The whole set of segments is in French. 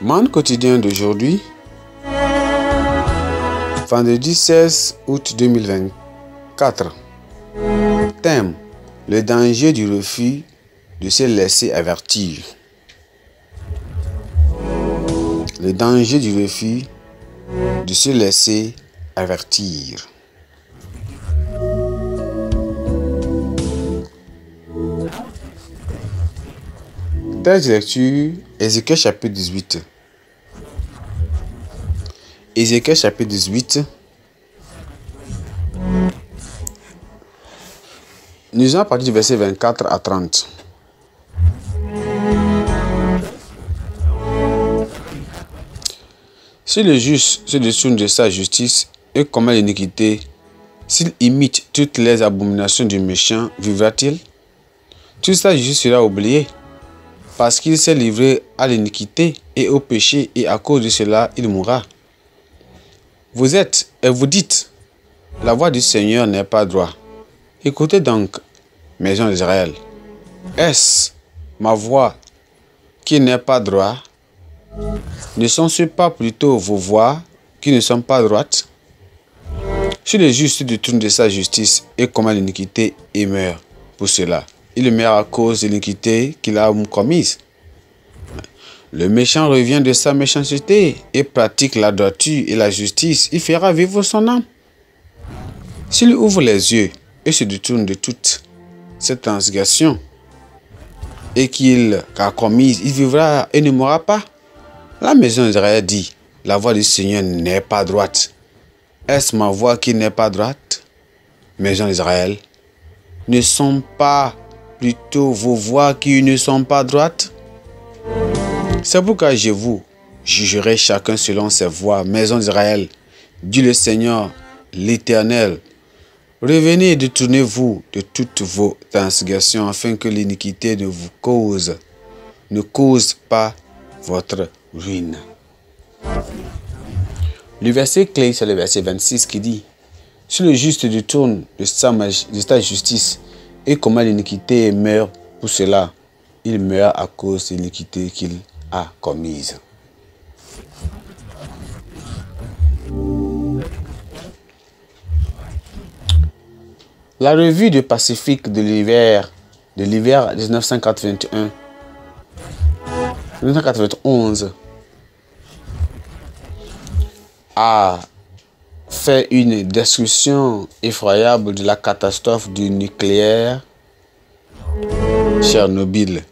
Monde quotidien d'aujourd'hui, vendredi 16 août 2024. Thème: le danger du refus de se laisser avertir. Le danger du refus de se laisser avertir. Texte de lecture, Ézéchiel chapitre 18. Ézéchiel chapitre 18. Nous allons partir du verset 24 à 30. Si le juste se détourne de sa justice et commet l'iniquité, s'il imite toutes les abominations du méchant, vivra-t-il? Toute sa justice sera oubliée, parce qu'il s'est livré à l'iniquité et au péché, et à cause de cela, il mourra. Vous êtes et vous dites: la voix du Seigneur n'est pas droite. Écoutez donc, maison d'Israël. Est-ce ma voix qui n'est pas droite? Ne sont-ce pas plutôt vos voix qui ne sont pas droites? Si le juste se détourne de sa justice et commet l'iniquité et meurt pour cela, il meurt à cause de l'iniquité qu'il a commise. Le méchant revient de sa méchanceté et pratique la droiture et la justice, il fera vivre son âme. S'il ouvre les yeux et se détourne de toute cette transgression et qu'il a commise, il vivra et ne mourra pas. La maison d'Israël dit: la voix du Seigneur n'est pas droite. Est-ce ma voix qui n'est pas droite? Maison d'Israël, ne sont pas plutôt vos voix qui ne sont pas droites? C'est pourquoi je vous jugerai chacun selon ses voies. Maison d'Israël, dit le Seigneur l'Éternel. Revenez et détournez-vous de toutes vos transgressions, afin que l'iniquité ne cause pas votre ruine. Le verset clé, c'est le verset 26 qui dit: si le juste détourne de sa justice et commet l'iniquité et meurt pour cela, il meurt à cause de l'iniquité qu'il a commise. La revue du Pacifique de l'hiver 1991 a fait une description effroyable de la catastrophe du nucléaire Tchernobyl.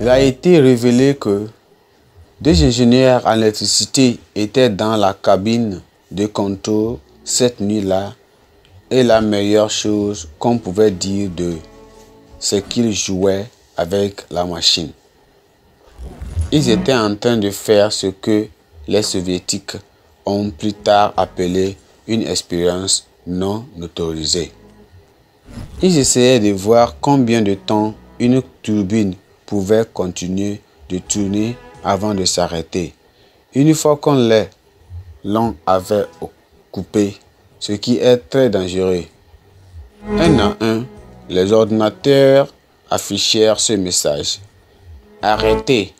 Il a été révélé que deux ingénieurs en électricité étaient dans la cabine de contrôle cette nuit-là, et la meilleure chose qu'on pouvait dire d'eux, c'est qu'ils jouaient avec la machine. Ils étaient en train de faire ce que les soviétiques ont plus tard appelé une expérience non autorisée. Ils essayaient de voir combien de temps une turbine pouvait continuer de tourner avant de s'arrêter. Une fois qu'on l'on avait coupé, ce qui est très dangereux. Un à un, les ordinateurs affichèrent ce message: arrêtez,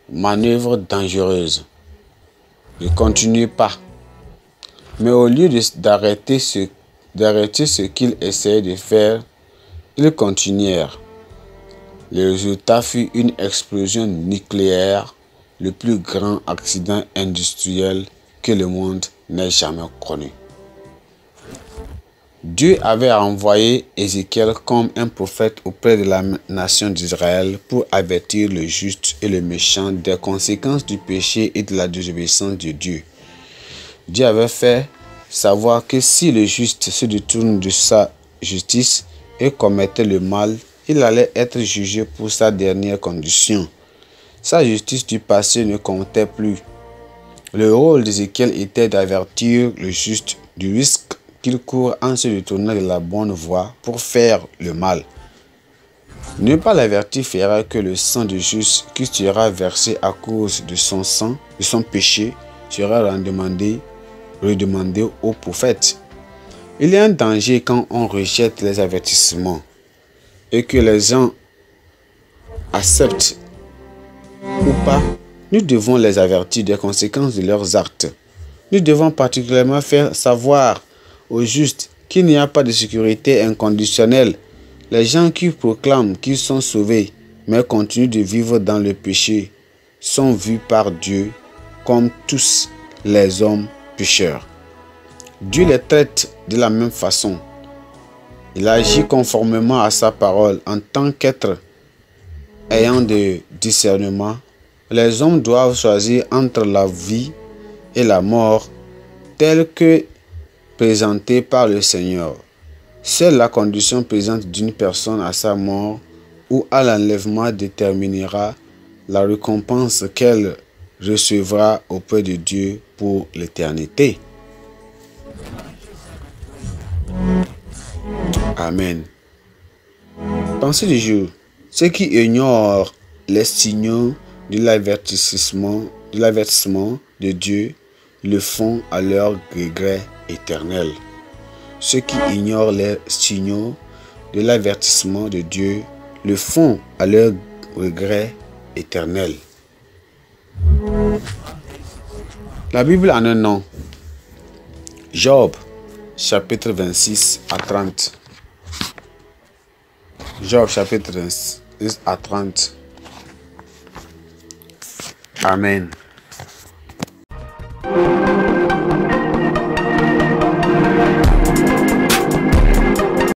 manœuvre dangereuse. Ne continuez pas. Mais au lieu d'arrêter ce qu'ils essayaient de faire, ils continuèrent. Le résultat fut une explosion nucléaire, le plus grand accident industriel que le monde n'ait jamais connu. Dieu avait envoyé Ézéchiel comme un prophète auprès de la nation d'Israël pour avertir le juste et le méchant des conséquences du péché et de la désobéissance de Dieu. Dieu avait fait savoir que si le juste se détourne de sa justice et commettait le mal, il allait être jugé pour sa dernière condition. Sa justice du passé ne comptait plus. Le rôle d'Ézéchiel était d'avertir le juste du risque qu'il court en se détournant de la bonne voie pour faire le mal. Ne pas l'avertir fera que le sang du juste qui sera versé à cause de son sang, de son péché, sera redemandé au prophète. Il y a un danger quand on rejette les avertissements et que les gens acceptent ou pas, nous devons les avertir des conséquences de leurs actes. Nous devons particulièrement faire savoir aux justes qu'il n'y a pas de sécurité inconditionnelle. Les gens qui proclament qu'ils sont sauvés, mais continuent de vivre dans le péché, sont vus par Dieu comme tous les hommes pécheurs. Dieu les traite de la même façon. Il agit conformément à sa parole en tant qu'être ayant de discernement. Les hommes doivent choisir entre la vie et la mort telle que présentée par le Seigneur. Seule la condition présente d'une personne à sa mort ou à l'enlèvement déterminera la récompense qu'elle recevra auprès de Dieu pour l'éternité. Amen. Pensée du jour. Ceux qui ignorent les signaux de l'avertissement de Dieu le font à leur regret éternel. Ceux qui ignorent les signaux de l'avertissement de Dieu le font à leur regret éternel. La Bible en un nom. Job, chapitre 26 à 30. Job, chapitre 26 à 30. Amen.